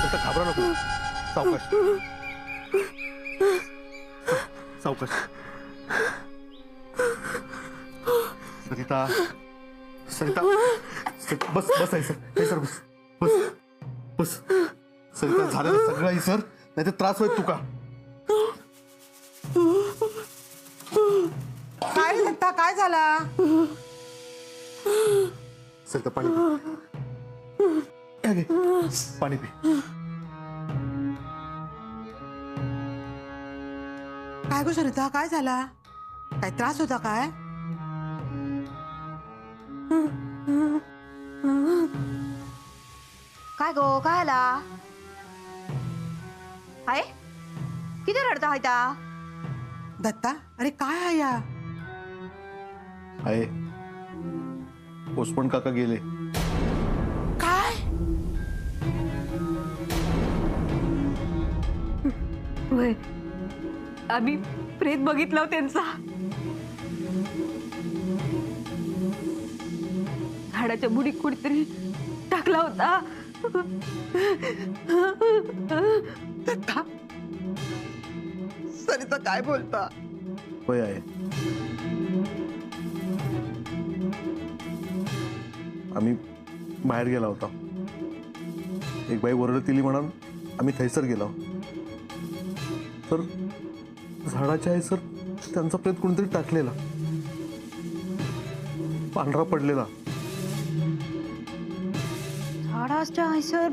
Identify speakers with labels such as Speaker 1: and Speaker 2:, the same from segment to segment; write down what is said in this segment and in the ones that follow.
Speaker 1: फक्त घाबरा नको. सावकाश सावकाश. सरिता सरिता बस बस आहे सर. हे सर बस बस बस. सरिता झालं सगळं आहे सर. नाही तर त्रास होईल तुका.
Speaker 2: काय दत्ता काय झाला?
Speaker 1: सरिता पाणी पी. हे घे, पाणी पी.
Speaker 2: काय गो सरिता काय झाला? काय त्रास होता काय?
Speaker 3: काय गो काय आला? आहे किती रडता हायता?
Speaker 2: दत्ता अरे काय आहे या?
Speaker 1: आहे पोस्टमन काका गेले.
Speaker 2: काय?
Speaker 3: होय आम्ही प्रेत बघितला त्यांचा. झाडाच्या बुडीत कुठेतरी टाकला होता.
Speaker 2: दत्ता सरिता काय बोलता?
Speaker 1: होय आहे. आम्ही बाहेर गेला होता. एक बाई ओरडतीली म्हणून आम्ही थैसर गेलो. तर झाडाच्या आहे सर त्यांचा प्रेत कोणतरी टाकलेला पांढरा पडलेला.
Speaker 3: झाडाच्या आयसर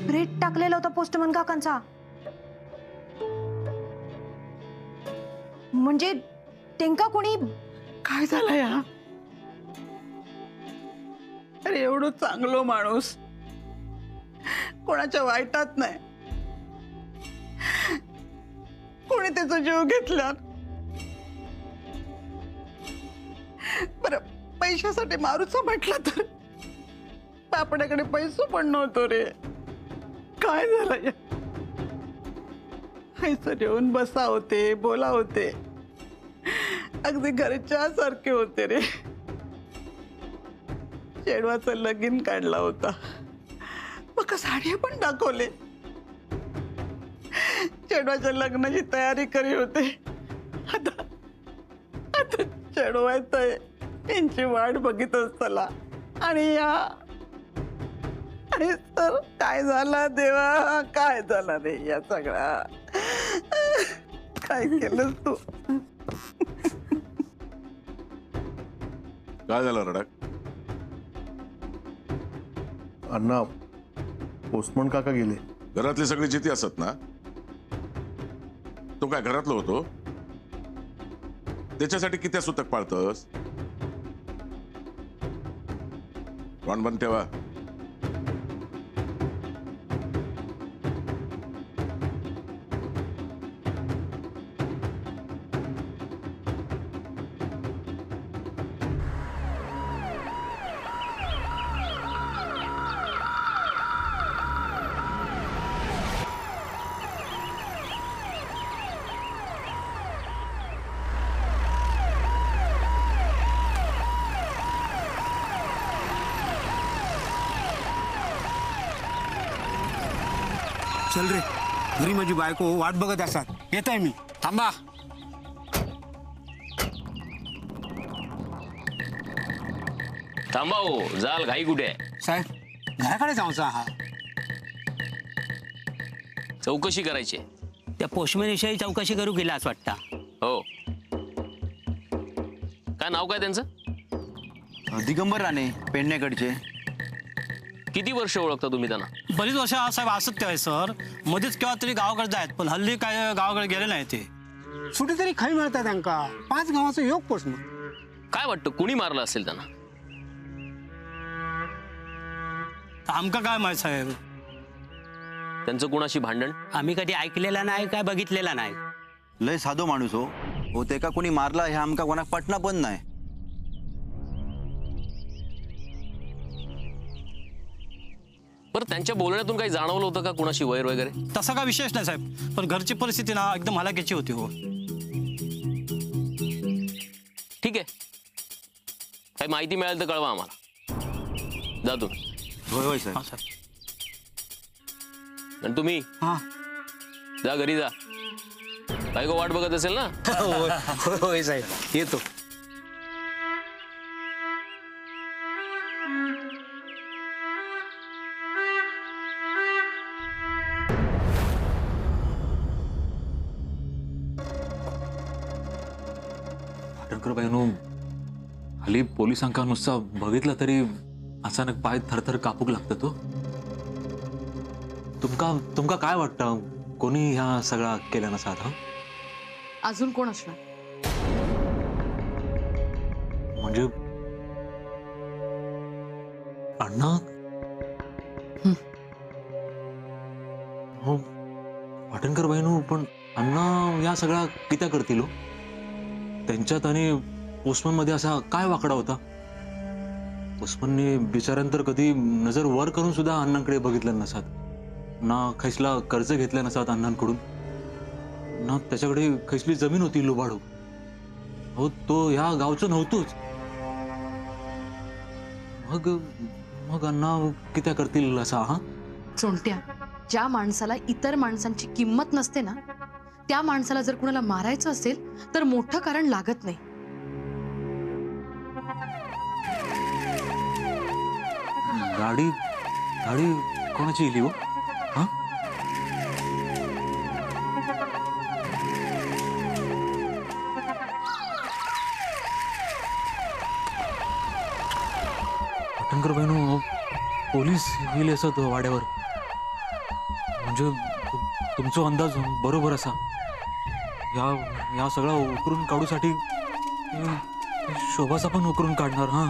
Speaker 3: प्रेत टाकलेला होता पोस्टमन काकांचा. म्हणजे तेंका कोणी
Speaker 2: काय झालं या? अरे एवढं चांगलो माणूस कोणाच्या वाईटात नाही. कोणी त्याचा जीव घेतला. बरं पैशासाठी मारूचा म्हटलं तर आपल्याकडे पैसे पण नव्हतो रे. काय झालं या? हैसर येऊन बसा होते बोला होते. अगदी घरच्या सारखे होते रे. शेडवाचं लगीन काढला होता. मग साड्या पण दाखवले. चेडवाच्या लग्नाची तयारी करी होते. आता आता चेडवा येतोय त्यांची वाट बघित असताना आणि या आणि तर काय झाला देवा काय झाला रे या सगळा. काय केलं तू?
Speaker 4: काय झालं रडक?
Speaker 1: अण्णा पोस्टमन काका गेले.
Speaker 4: घरातली सगळी जिती असत ना. तो काय घरातलो होतो? त्याच्यासाठी किती सुतक पाळतस? तोंड बंद ठेवा.
Speaker 5: चल रे घरी माझी बायको वाट बघत असतात. येत आहे मी. थांबा.
Speaker 6: थांबा हो जाल घाई कुठे आहे?
Speaker 5: साहेब घराकडे जाऊचा हा
Speaker 6: चौकशी करायची.
Speaker 7: त्या पोस्टमॅनविषयी चौकशी करू गेला असं वाटतं.
Speaker 6: हो काय नाव काय त्यांचं?
Speaker 8: दिगंबर राणे पेडणेकडचे.
Speaker 6: किती वर्ष ओळखता तुम्ही त्यांना?
Speaker 7: बरीच वर्ष साहेब असत काय सर. मध्येच केव्हा तरी गावाकडे जायत पण हल्ली काय गावाकडे गेले नाही ते.
Speaker 5: सुटी तरी खाई मिळतात त्यांका. 5 गावाचं योग पोचणं.
Speaker 6: काय वाटतं कुणी मारलं असेल त्यांना?
Speaker 7: आमका काय माहित साहेब.
Speaker 6: त्यांचं कुणाशी भांडण?
Speaker 7: आम्ही कधी ऐकलेला नाही काय बघितलेला नाही.
Speaker 8: लय साधो माणूस हो ते का कोणी मारला हे आमका कोणाक पटना पण नाही.
Speaker 6: बरं त्यांच्या बोलण्यातून काही जाणवलं होतं का कुणाशी वैर वगैरे?
Speaker 7: तसा काय विशेष नाही साहेब पण घरची परिस्थिती ना एकदम हलाखीची होती. हो
Speaker 6: ठीक आहे काही माहिती मिळाली तर कळवा आम्हाला. जा तुम्ही.
Speaker 8: होय होय
Speaker 7: हा
Speaker 8: साहेब.
Speaker 7: साहेब.
Speaker 6: आणि तुम्ही
Speaker 5: हा
Speaker 6: जा घरी जा. बायको वाट बघत असेल ना.
Speaker 5: होय साहेब येतो.
Speaker 9: पाटणकरबाईनो हल्ली पोलिसांका नुसता बघितलं तरी अचानक पाय थरथर कापूक लागतं तो. तुमका काय वाटतं कोणी ह्या सगळा केला नसात? हा
Speaker 10: अजून कोण असणार?
Speaker 9: म्हणजे अण्णा. हो पाटणकरबाईनो पण अण्णा या सगळ्या कित्या करतील हो? त्यांच्यात आणि पोस्टमन मध्ये असा काय वाकडा होता? पोस्टमनने बिचाऱ्यांतर कधी नजर वर करून सुद्धा अण्णांकडे बघितलं नसात, ना खैसला कर्ज घेतलं नसात अण्णांकडून, ना त्याच्याकडे खैसली जमीन होती लुबाडू. हो तो ह्या गावचं नव्हतोच. मग मग अण्णा कित्या करतील असा? हा
Speaker 10: चोंट्या, ज्या माणसाला इतर माणसांची किंमत नसते ना, त्या माणसाला जर कुणाला मारायचं असेल तर मोठं कारण लागत नाही.
Speaker 9: गाडी गाडी कोणाची इली हो? हा पाटणकर बहिणू पोलीस येईल असत वाड्यावर. म्हणजे तुमचा अंदाज बरोबर असा. या या सगळा उकरून काढूसाठी शोभाचा पण उकरून काढणार. हा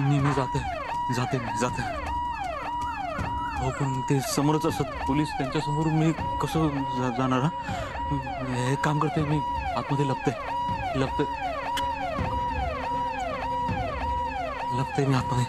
Speaker 9: मी जाते. हो पण ते समोरच असत पोलीस, त्यांच्या समोर मी कसं जाणार? हा एक काम करते, मी आतमध्ये लपते मी आतमध्ये.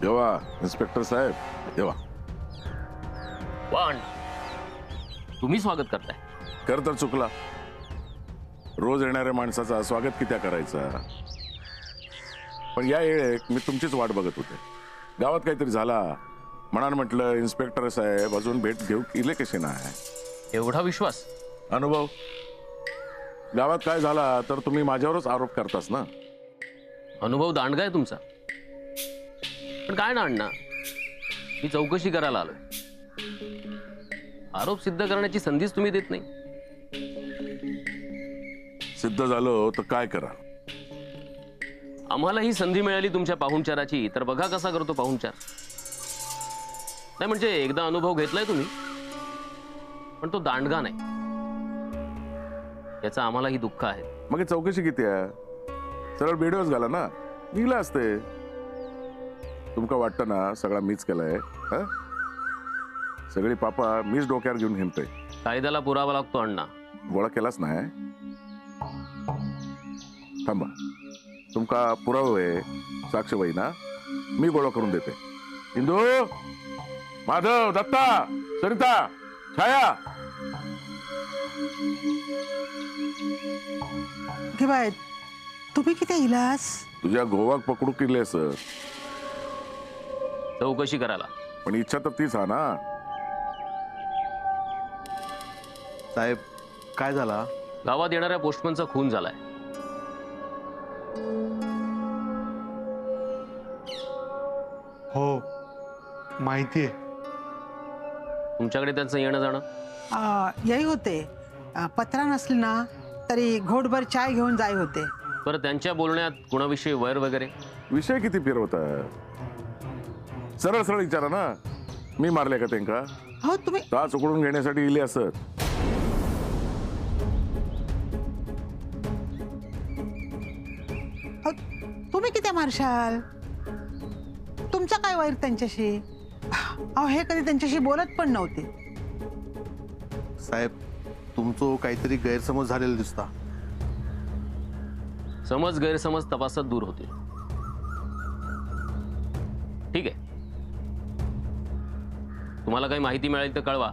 Speaker 4: जेव्हा इन्स्पेक्टर साहेब जेव्हा
Speaker 6: पण तुम्ही स्वागत करताय.
Speaker 4: कर तर चुकला. रोज येणाऱ्या माणसाचा स्वागत कित्या करायचा? पण या वेळेक मी तुमचीच वाट बघत होते. गावात काहीतरी झाला म्हणून म्हटलं इन्स्पेक्टर साहेब अजून भेट घेऊ इले कसे नाही.
Speaker 6: एवढा विश्वास?
Speaker 4: अनुभव. गावात काय झाला तर तुम्ही माझ्यावरच आरोप करतास ना.
Speaker 6: अनुभव दांडगा आहे तुमचा. पण काय ना अण्णा, मी चौकशी करायला आलोय. आरोप सिद्ध करण्याची संधीच तुम्ही देत नाही.
Speaker 4: सिद्ध झालो तर काय करा?
Speaker 6: आम्हाला ही संधी मिळाली तुमच्या पाहुणचाराची, तर बघा कसा करतो पाहुणचार. नाही म्हणजे एकदा अनुभव घेतलाय तुम्ही, पण तो दांडगा नाही, याचा आम्हालाही दुःख आहे.
Speaker 4: मग ही चौकशी किती आहे? सरळ व्हिडिओज घाला ना, निघला असते. तुमका वाटतं ना सगळा मीच केलाय? सगळी पापा मीच डोक्यावर घेऊन हिंडतोय.
Speaker 6: कायद्याला पुरावा लागतो अण्णा.
Speaker 4: गोळा केलाच नाही. थांबा, तुमका पुरावे साक्षीबाई ना मी गोळा करून देते. इंदू, माधव, दत्ता, सरिता, छाया.
Speaker 2: बाय तुम्ही किती इलास?
Speaker 4: तुझ्या गोवाक पकडू किल्ले सर.
Speaker 6: चौकशी करायला.
Speaker 4: पण इच्छा तर तीच हा ना.
Speaker 1: साहेब काय झाला?
Speaker 6: गावात येणाऱ्या पोस्टमनचा खून झालाय.
Speaker 1: हो माहितीये.
Speaker 6: तुमच्याकडे त्यांचं येणं जाणं?
Speaker 2: यही होते. पत्रा नसली ना तरी घोटभर चाय घेऊन जाय होते.
Speaker 6: बरं, त्यांच्या बोलण्यात कुणाविषयी वैर वगैरे?
Speaker 4: विषय किती फिरवता? सरळ सरळ विचारा ना. मी मारले का त्यांका?
Speaker 2: हो तुम्ही
Speaker 4: ताच उकडून घेण्यासाठी इले असत.
Speaker 2: तुम्ही किती मारशाल? तुमचा काय वैर त्यांच्याशी? अहो हे कधी त्यांच्याशी बोलत पण नव्हते.
Speaker 1: साहेब तुमचं काहीतरी गैरसमज झालेला दिसता.
Speaker 6: समज गैरसमज तपासात दूर होतील. ठीक आहे, तुम्हाला काही माहिती मिळाली तर कळवा.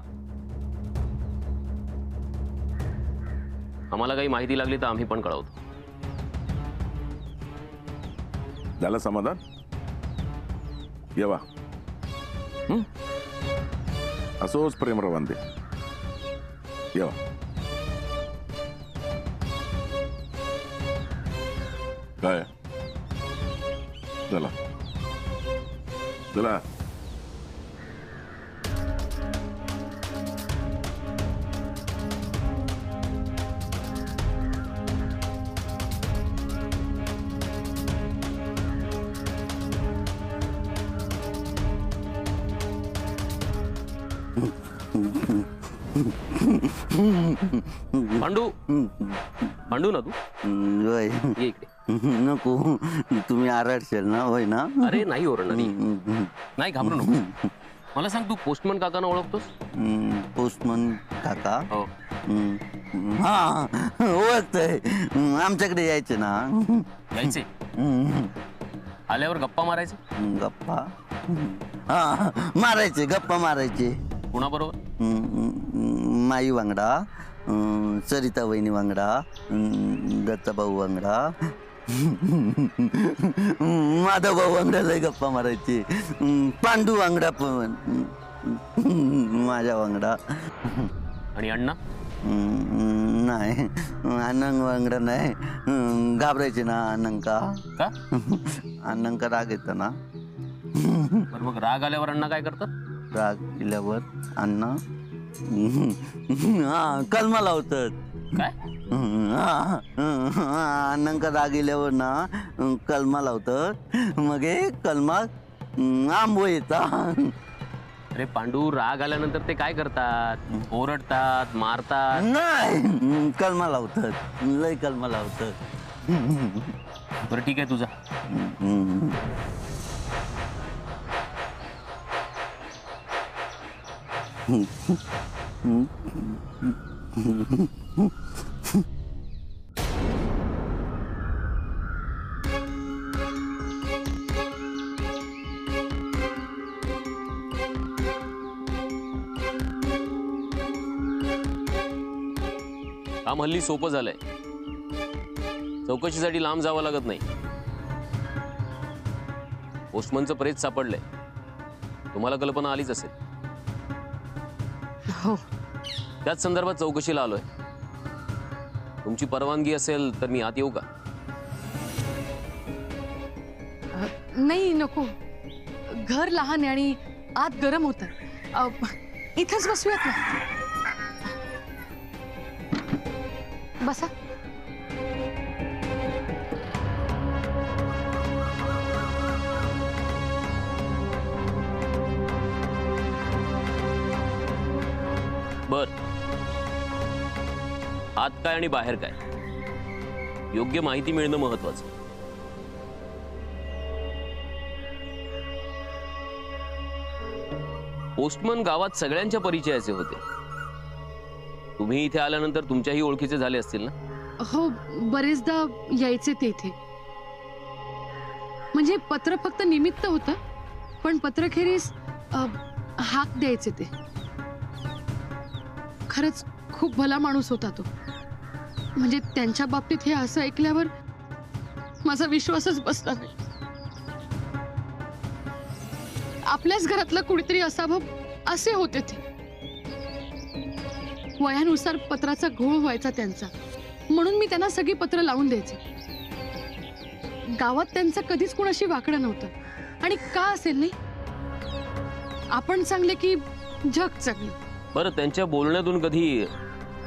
Speaker 6: आम्हाला काही माहिती लागली तर आम्ही पण कळवतो.
Speaker 4: झालं समाधान? येवा. असोच प्रेम रवांदे. येवा. काय चला चला.
Speaker 6: पांडू, पांडू ना तू?
Speaker 8: होय.
Speaker 6: ये इकडे.
Speaker 8: नको, तुम्ही आरडशाल ना, होय ना?
Speaker 6: अरे नाही ओरडणार, नाही घाबरू नको. मला सांग, तू पोस्टमन काकांना ओळखतोस?
Speaker 8: पोस्टमन काका?
Speaker 6: हो.
Speaker 8: हा ओळखतोय. आमच्याकडे यायचे ना.
Speaker 6: यायचे? आल्यावर गप्पा मारायचे?
Speaker 8: गप्पा हा मारायचे, गप्पा मारायचे.
Speaker 6: कुणाबरोबर?
Speaker 8: माई वांगडा, सरिता वहिनी वांगडा, दत्ताभाऊ वांगडा, माधव भाऊ वांगडा लय गप्पा मारायचे. पांडू वांगडा पण माझ्या वांगडा.
Speaker 6: आणि अण्णा?
Speaker 8: नाही, अनंग वांगडा नाही. घाबरायचे ना अनंका.
Speaker 6: का?
Speaker 8: अनंका राग येतो ना.
Speaker 6: बरं, मग राग आल्यावर अण्णा काय करतात?
Speaker 8: राग केल्यावर अण्णा कलमा लावतात.
Speaker 6: काय?
Speaker 8: अण्णांका राग गेल्यावर ना कलमा लावतात. मग हे कलमा आंबो येतात.
Speaker 6: अरे पांडू, राग आल्यानंतर ते काय करतात? ओरडतात, मारतात?
Speaker 8: नाही, कलमा लावतात. लय कलमा लावतात.
Speaker 6: बरं ठीक आहे, तुझा. काम हल्ली सोपं झालंय. चौकशीसाठी लांब जावं लागत नाही. पोस्टमनचं प्रेत सापडलंय. तुम्हाला कल्पना आलीच असेल.
Speaker 10: हो.
Speaker 6: त्याच संदर्भात चौकशीला आलोय. तुमची परवानगी असेल तर मी आत येऊ का?
Speaker 10: नाही, नको. घर लहान आहे आणि आत गरम होतं. इथंच बसूयात ना. बसा.
Speaker 6: बर, आत काय आणि बाहेर काय, योग्य माहिती मिळणं महत्वाचं. पोस्टमन गावात सगळ्यांच्या परिचयाचे होते. तुम्ही इथे आल्यानंतर तुमच्याही ओळखीचे झाले असतील ना?
Speaker 10: हो, बरेचदा यायचे ते इथे. म्हणजे पत्र फक्त निमित्त होतं, पण पत्रखेरीस हाक द्यायचे ते. खरंच खूप भला माणूस होता तो. म्हणजे त्यांच्या बाबतीत हे असं ऐकल्यावर माझा विश्वासच बसला नाही. आपल्याच घरातलं कुणीतरी असावं असे होते ते. वयानुसार पत्राचा घोळ व्हायचा त्यांचा, म्हणून मी त्यांना सगळी पत्र लावून द्यायचे. गावात त्यांचं कधीच कुणाशी वाकडं नव्हतं. आणि का असेल नाही? आपण चांगले की जग चांगले.
Speaker 6: बरं, त्यांच्या बोलण्यातून कधी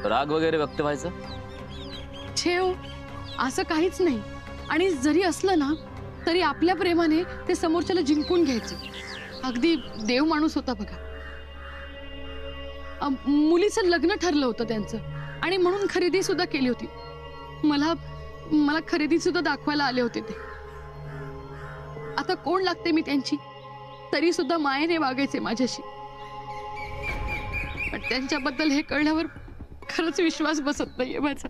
Speaker 6: राग वगैरे व्यक्त व्हायचा?
Speaker 10: ठेव, असं काहीच नाही. आणि जरी असलं ना तरी आपल्या प्रेमाने ते समोरच्याला जिंकून घ्यायचे. अगदी देव माणूस होता बघा. मुलीचं लग्न ठरलं होतं त्यांचं, आणि म्हणून खरेदी सुद्धा केली होती. मला खरेदी सुद्धा दाखवायला आले होते ते. आता कोण लागते मी त्यांची? तरी सुद्धा मायेने वागायचे माझ्याशी. पण त्यांच्याबद्दल हे कळल्यावर खरंच विश्वास बसत नाहीये माझा.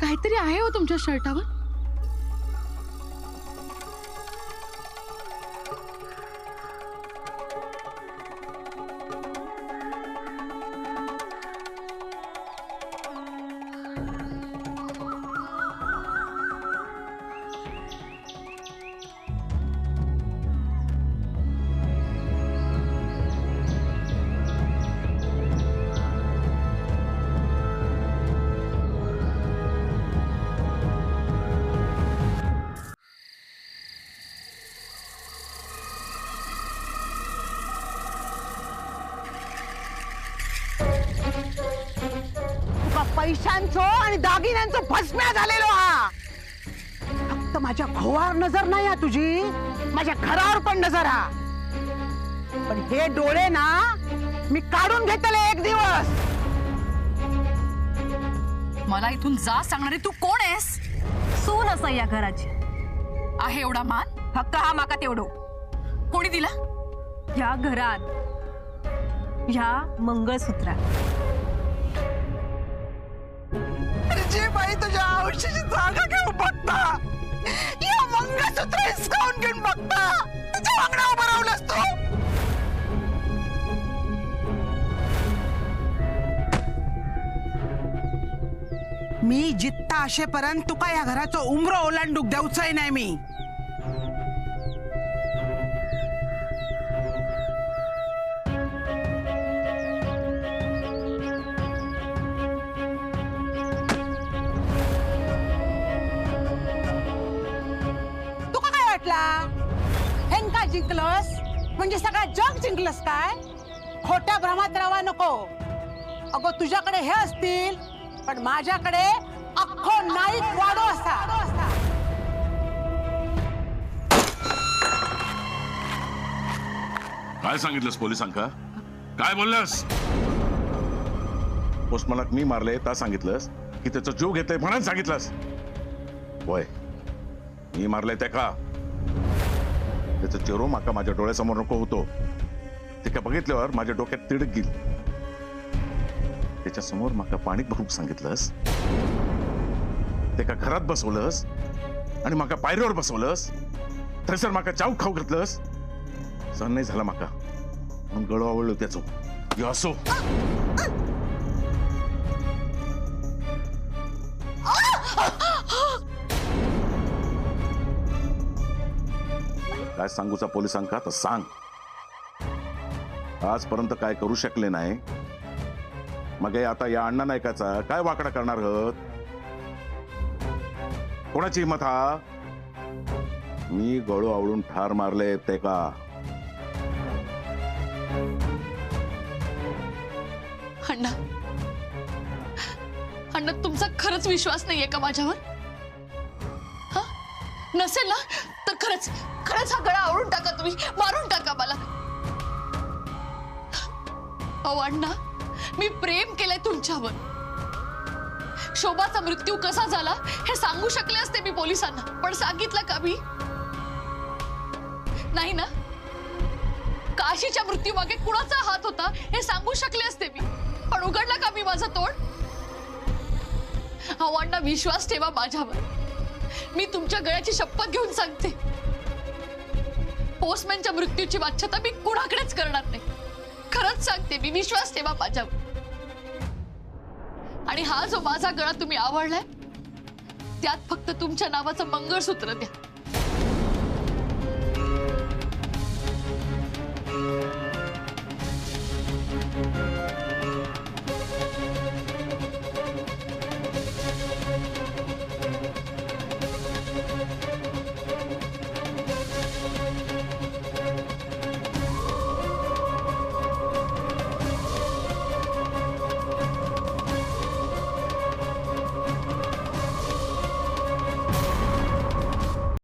Speaker 10: काहीतरी आहे हो तुमच्या शर्टावर.
Speaker 2: पैशांचो आणि दागिन्यांचो भस्म्या झालेलो हा. फक्त माझ्या घोवावर नजर नाही हा तुझी, माझ्या घरावर पण नजर हा. पण हे डोळे ना मी काढून घेतले एक दिवस.
Speaker 10: मला इथून जा सांगणारे तू कोण आहेस?
Speaker 3: सून असं या घराची.
Speaker 10: आहे एवढा मान?
Speaker 3: फक्त हा माका तेवढो.
Speaker 10: कोणी दिला?
Speaker 3: या घरात ह्या मंगळसूत्रात.
Speaker 2: जे बाई तुझ्या आयुष्याची जागा घेऊन बघता, या मंगळसूत्र हिसकावून घेऊन बघता, तुझ्या वांगडा उभं राहूनस तू. मी जित्ता असेपर्यंत तुका या घराचं उमरो ओलांडूक देऊचंय नाही मी. हेंका जिंकलस म्हणजे सगळं जग जिंकलस काय? खोट्या भ्रमात राहा नको. अगो तुझ्याकडे हे असतील पण माझ्याकडे अख्खो नाईक वाडो असा.
Speaker 4: काय सांगितलंस पोलिसांका? काय बोललास? पोस्टमनाक मी मारले ता सांगितलंस की त्याचा जीव घेतलाय म्हणून सांगितलंस? होय, मी मारले ते का? त्याचा चेहरा माका माझ्या डोळ्यासमोर नको होतो. ते का बघितल्यावर माझ्या डोक्यात तिडक गेली. त्याच्या समोर माका पाणी भरूक सांगितलंस, ते का घरात बसवलंस आणि माका पायरीवर बसवलंस. थंयसर माका चाव खाऊ घातलंस. सहन नाही झाला माका म्हणून गळो आवडलो त्याचो. असो काय सांगूचा पोलिसांका तर सांग. आजपर्यंत काय करू शकले नाही, मग आता या अण्णा नायकाचा काय वाकडा करणार आहोत? कोणाची हिंमत हा? मी गळू आवळून ठार मारले ते का?
Speaker 10: अण्णा, अण्णा तुमचा खरंच विश्वास नाहीये का माझ्यावर? हा नसेल ना तर खरंच खरंच हा गळा आवळून टाका, तुम्ही मारून टाका मला. अहो अण्णा, मी प्रेम केलंय तुमच्यावर. शोभाचा मृत्यू कसा झाला हे सांगू शकले असते मी पोलिसांना, पण सांगितलं का मी? नाही ना. काशीच्या मृत्यू मागे कुणाचा हात होता हे सांगू शकले असते मी, पण उघडला का मी माझं तोंड? अहो अण्णा, विश्वास ठेवा माझ्यावर. मी तुमच्या गळ्याची शपथ घेऊन सांगते, पोस्टमॅनच्या मृत्यूची वाच्यता मी कुणाकडेच करणार नाही. खरंच सांगते मी, विश्वास ठेवा माझ्यावर. आणि हा जो माझा गळा तुम्ही आवडलाय त्यात फक्त तुमच्या नावाचं मंगळसूत्र द्या.